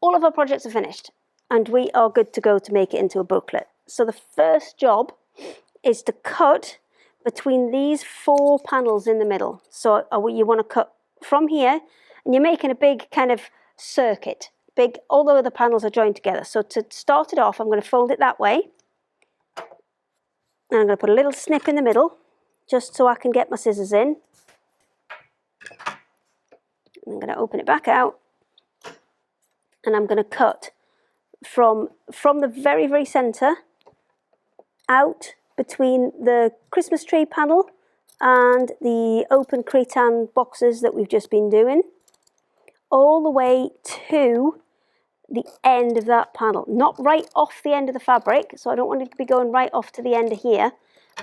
all of our projects are finished and we are good to go to make it into a booklet. So the first job is to cut between these 4 panels in the middle. So you want to cut from here, and you're making a big kind of circuit, all the other panels are joined together. So to start it off, I'm going to fold it that way, and I'm going to put a little snip in the middle, just so I can get my scissors in. I'm going to open it back out, and I'm going to cut from the very, very centre out between the Christmas tree panel and the open cretonne boxes that we've just been doing, all the way to the end of that panel. Not right off the end of the fabric, so I don't want it to be going right off to the end of here.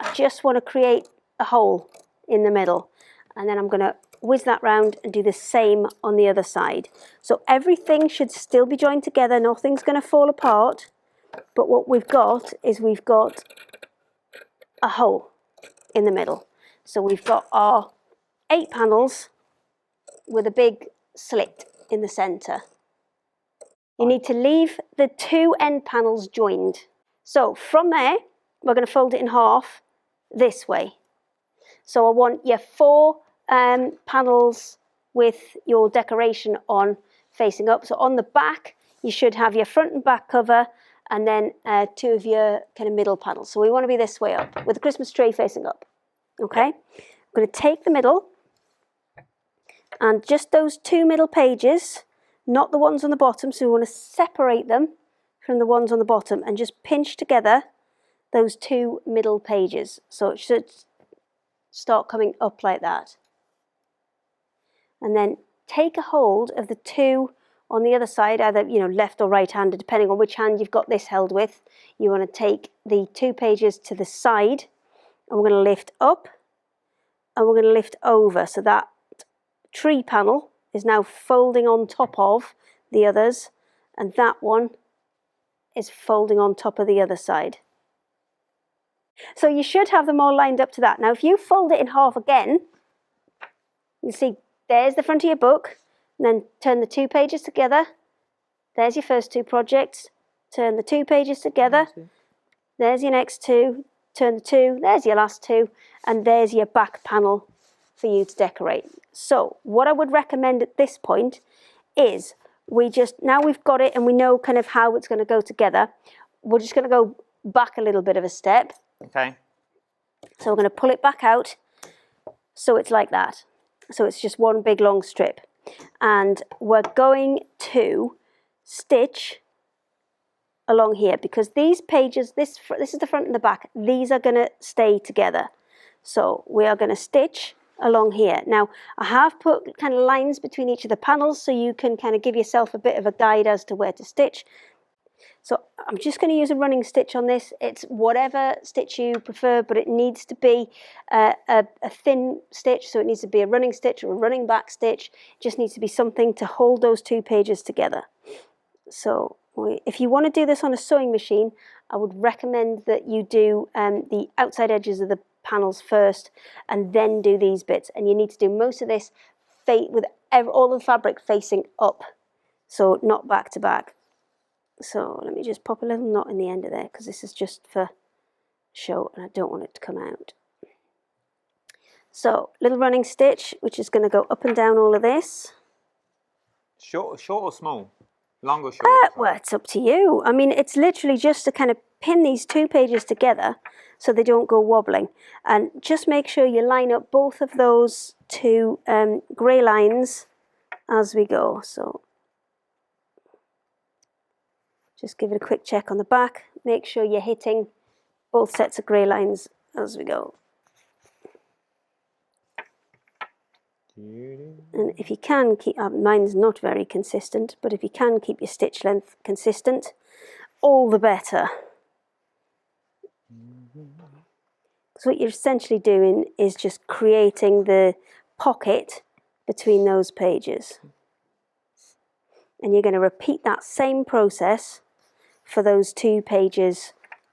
I just want to create a hole in the middle, and then I'm going to whiz that round and do the same on the other side. So everything should still be joined together, nothing's going to fall apart, but what we've got is we've got a hole in the middle. So we've got our 8 panels with a big slit in the centre. You need to leave the 2 end panels joined. So from there, we're going to fold it in half this way. So I want your 4 panels with your decoration on facing up. So on the back, you should have your front and back cover, and then 2 of your kind of middle panels. So we want to be this way up, with the Christmas tree facing up. Okay? I'm going to take the middle, and just those 2 middle pages, not the ones on the bottom, so we want to separate them from the ones on the bottom and just pinch together those 2 middle pages. So it should start coming up like that. And then take a hold of the 2 on the other side, either left or right handed, depending on which hand you've got this held with. You want to take the 2 pages to the side, and we're going to lift up, and we're going to lift over. So that tree panel is now folding on top of the others, and that one is folding on top of the other side. So you should have them all lined up to that. Now if you fold it in half again, you see there's the front of your book, and then turn the 2 pages together. There's your first 2 projects. Turn the 2 pages together. There's your next 2. Turn the 2. There's your last 2. And there's your back panel for you to decorate. So what I would recommend at this point is now we've got it and we know kind of how it's going to go together. We're just going to go back a little bit of a step. Okay. So we're going to pull it back out. So it's like that. So it's just one big long strip. And we're going to stitch along here, because these pages, this is the front and the back, these are going to stay together. So we are going to stitch along here. Now I have put kind of lines between each of the panels so you can kind of give yourself a bit of a guide as to where to stitch. So I'm just going to use a running stitch on this. It's whatever stitch you prefer, but it needs to be a thin stitch, so it needs to be a running stitch or a running back stitch. It just needs to be something to hold those 2 pages together. So if you want to do this on a sewing machine, I would recommend that you do the outside edges of the panels first and then do these bits. And you need to do most of this with all the fabric facing up, so not back to back. So let me just pop a little knot in the end of there, because this is just for show and I don't want it to come out. So little running stitch, which is going to go up and down all of this. Short or small? Long or short? Well, it's up to you. I mean, it's literally just to kind of pin these 2 pages together so they don't go wobbling. And just make sure you line up both of those 2 grey lines as we go. So just give it a quick check on the back. Make sure you're hitting both sets of grey lines as we go. And if you can keep, mine's not very consistent, but if you can keep your stitch length consistent, all the better. So what you're essentially doing is just creating the pocket between those pages. And you're going to repeat that same process for those 2 pages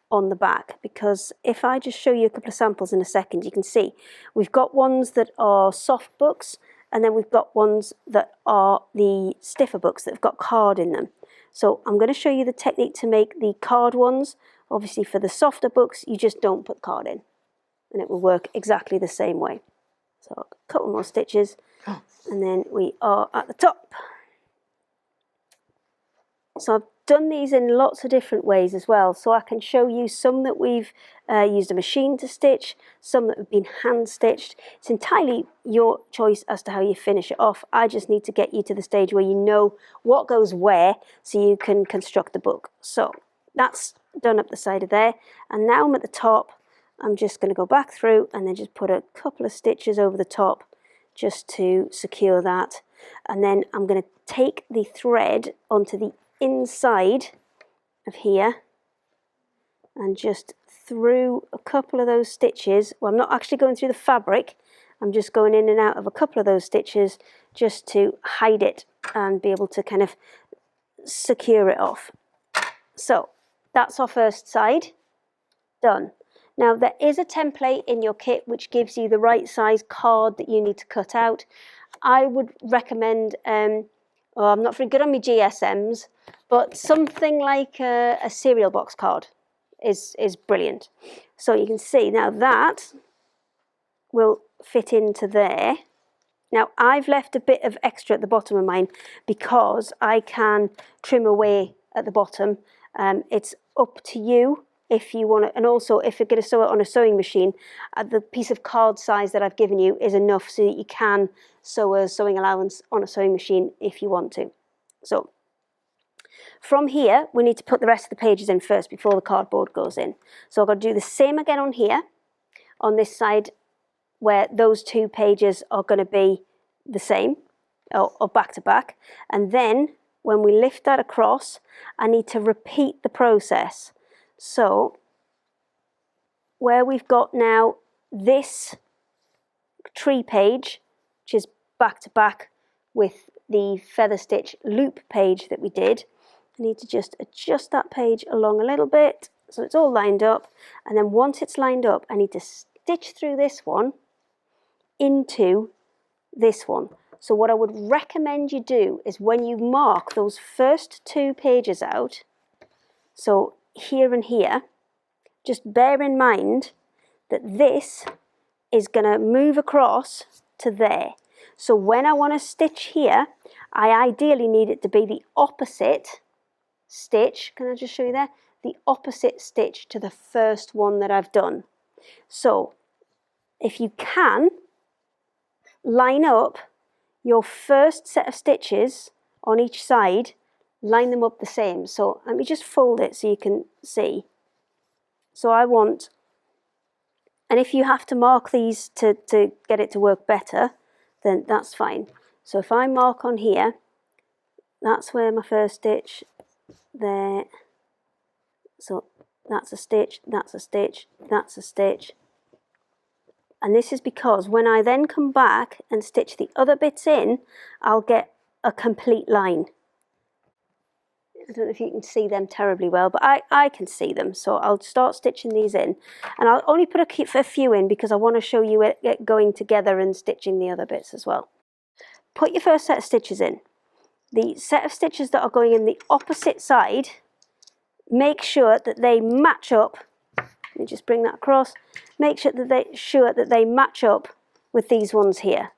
on the back, because if I just show you a couple of samples in a second, you can see we've got ones that are soft books, and then we've got ones that are the stiffer books that have got card in them. So I'm going to show you the technique to make the card ones. Obviously for the softer books, you just don't put the card in and it will work exactly the same way. So a couple more stitches and then we are at the top. So I've done these in lots of different ways as well, so I can show you some that we've used a machine to stitch, some that have been hand stitched. It's entirely your choice as to how you finish it off. I just need to get you to the stage where you know what goes where so you can construct the book. So that's done up the side of there, and now I'm at the top. I'm just going to go back through and then just put a couple of stitches over the top just to secure that, and then I'm going to take the thread onto the inside of here and just through a couple of those stitches. Well, I'm not actually going through the fabric, I'm just going in and out of a couple of those stitches just to hide it and be able to kind of secure it off. So that's our first side done. Now there is a template in your kit which gives you the right size card that you need to cut out. I would recommend, I'm not very good on my GSMs, but something like a cereal box card is brilliant. So you can see now that will fit into there. Now I've left a bit of extra at the bottom of mine because I can trim away at the bottom. It's up to you if you want to, and also if you're going to sew it on a sewing machine, the piece of card size that I've given you is enough so that you can sew a sewing allowance on a sewing machine if you want to. So from here we need to put the rest of the pages in first before the cardboard goes in. So I've got to do the same again on here, on this side where those two pages are going to be the same or back to back, and then when we lift that across I need to repeat the process. So where we've got now this tree page, which is back to back with the feather stitch loop page that we did, I need to just adjust that page along a little bit so it's all lined up, and then once it's lined up I need to stitch through this one into this one. So what I would recommend you do is when you mark those first two pages out, so here and here, just bear in mind that this is going to move across to there. So when I want to stitch here, I ideally need it to be the opposite stitch. Can I just show you there? The opposite stitch to the first one that I've done. So if you can, line up your first set of stitches on each side, line them up the same. So let me just fold it so you can see. So I want, and if you have to mark these to get it to work better, then that's fine. So if I mark on here, that's where my first stitch, there, so that's a stitch, that's a stitch, that's a stitch. And this is because when I then come back and stitch the other bits in, I'll get a complete line. I don't know if you can see them terribly well, but I can see them. So I'll start stitching these in. And I'll only put a few in because I want to show you it going together and stitching the other bits as well. Put your first set of stitches in. The set of stitches that are going in the opposite side, make sure that they match up. Let me just bring that across. Make sure that they match up with these ones here.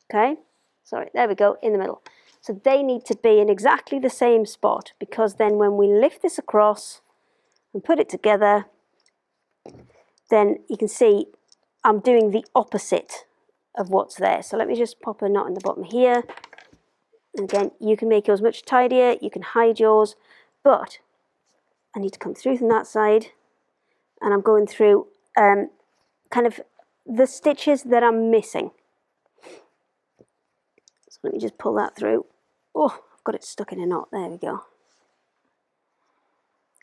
Okay? Sorry, there we go, in the middle. So they need to be in exactly the same spot, because then when we lift this across and put it together, then you can see I'm doing the opposite of what's there. So let me just pop a knot in the bottom here. And again, you can make yours much tidier, you can hide yours, but I need to come through from that side, and I'm going through kind of the stitches that I'm missing. So let me just pull that through. Oh, I've got it stuck in a knot. There we go.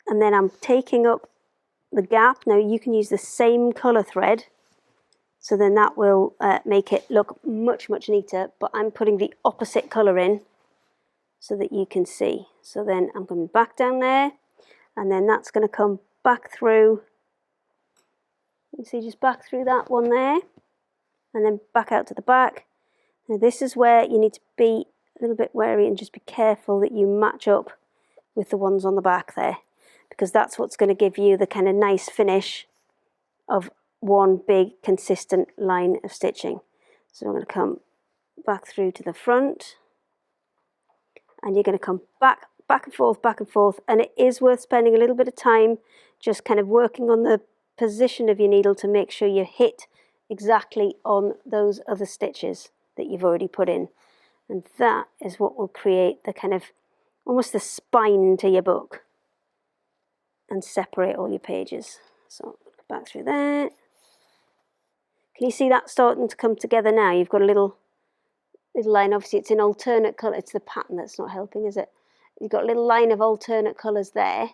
And then I'm taking up the gap. Now you can use the same colour thread, so then that will make it look much, much neater, but I'm putting the opposite colour in so that you can see. So then I'm coming back down there, and then that's going to come back through. You see, just back through that one there, and then back out to the back. Now this is where you need to be a little bit wary and just be careful that you match up with the ones on the back there, because that's what's going to give you the kind of nice finish of one big consistent line of stitching. So I'm going to come back through to the front, and you're going to come back and forth, and it is worth spending a little bit of time just kind of working on the position of your needle to make sure you hit exactly on those other stitches that you've already put in, and that is what will create the kind of almost the spine to your book and separate all your pages. So back through there. Can you see that starting to come together now? You've got a little line. Obviously it's in alternate colour. It's the pattern that's not helping, is it? You've got a little line of alternate colours there,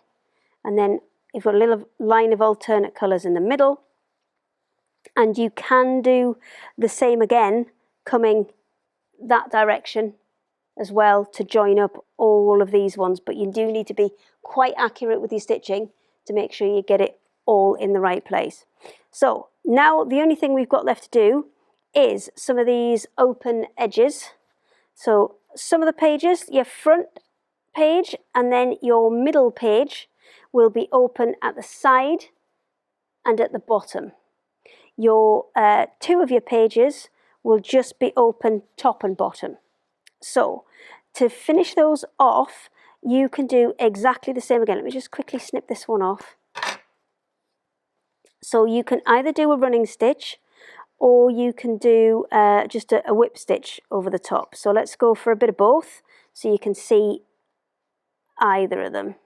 and then you've got a little line of alternate colours in the middle, and you can do the same again coming that direction as well to join up all of these ones, but you do need to be quite accurate with your stitching to make sure you get it all in the right place. So now the only thing we've got left to do is some of these open edges. So some of the pages, your front page and then your middle page will be open at the side and at the bottom. Your two of your pages will just be open top and bottom. So to finish those off, you can do exactly the same again. Let me just quickly snip this one off. So you can either do a running stitch, or you can do just a whip stitch over the top. So let's go for a bit of both so you can see either of them.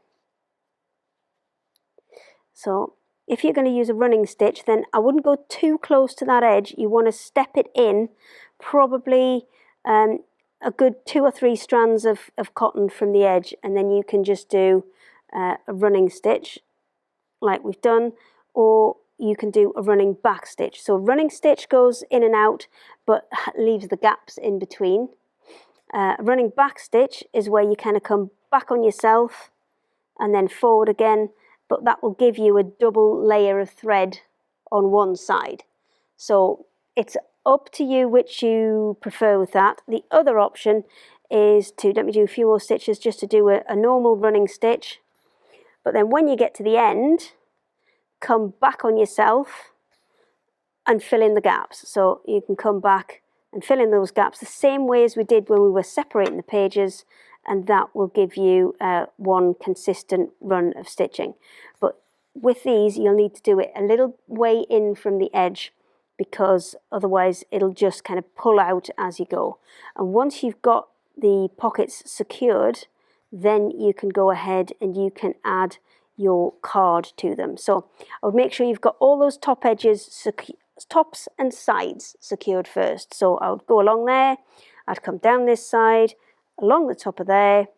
So if you're going to use a running stitch, then I wouldn't go too close to that edge. You want to step it in, probably a good 2 or 3 strands of cotton from the edge, and then you can just do a running stitch like we've done, or you can do a running back stitch. So a running stitch goes in and out but leaves the gaps in between. A running back stitch is where you kind of come back on yourself and then forward again, but that will give you a double layer of thread on one side. So it's up to you which you prefer with that. The other option is to, let me do a few more stitches just to do a normal running stitch, but then when you get to the end, come back on yourself and fill in the gaps. So you can come back and fill in those gaps the same way as we did when we were separating the pages, and that will give you one consistent run of stitching. But with these, you'll need to do it a little way in from the edge, because otherwise it'll just kind of pull out as you go. And once you've got the pockets secured, then you can go ahead and you can add your card to them. So I would make sure you've got all those top edges, tops and sides secured first. So I would go along there, I'd come down this side, along the top of there,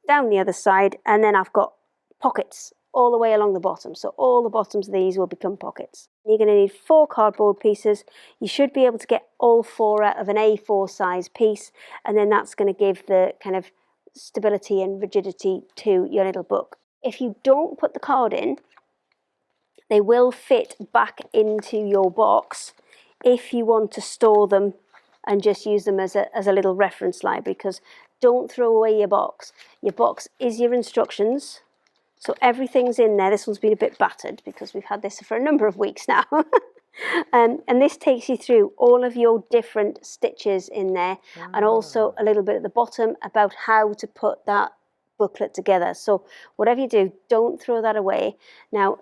down the other side, and then I've got pockets all the way along the bottom. So all the bottoms of these will become pockets. You're going to need 4 cardboard pieces. You should be able to get all 4 out of an A4 size piece, and then that's going to give the kind of stability and rigidity to your little book. If you don't put the card in, they will fit back into your box if you want to store them and just use them as a little reference library, because don't throw away your box. Your box is your instructions, so everything's in there. This one's been a bit battered because we've had this for a number of weeks now. And this takes you through all of your different stitches in there, and also a little bit at the bottom about how to put that booklet together. So whatever you do, don't throw that away. Now,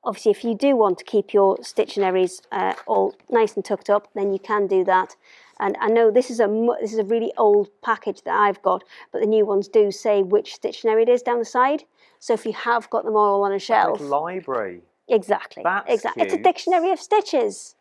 obviously, if you do want to keep your Stitchonaries all nice and tucked up, then you can do that. And I know this is a really old package that I've got, but the new ones do say which Stitchonary it is down the side. So if you have got them all on a shelf, like a library. Exactly. That's exactly. It's a cute. dictionary of stitches.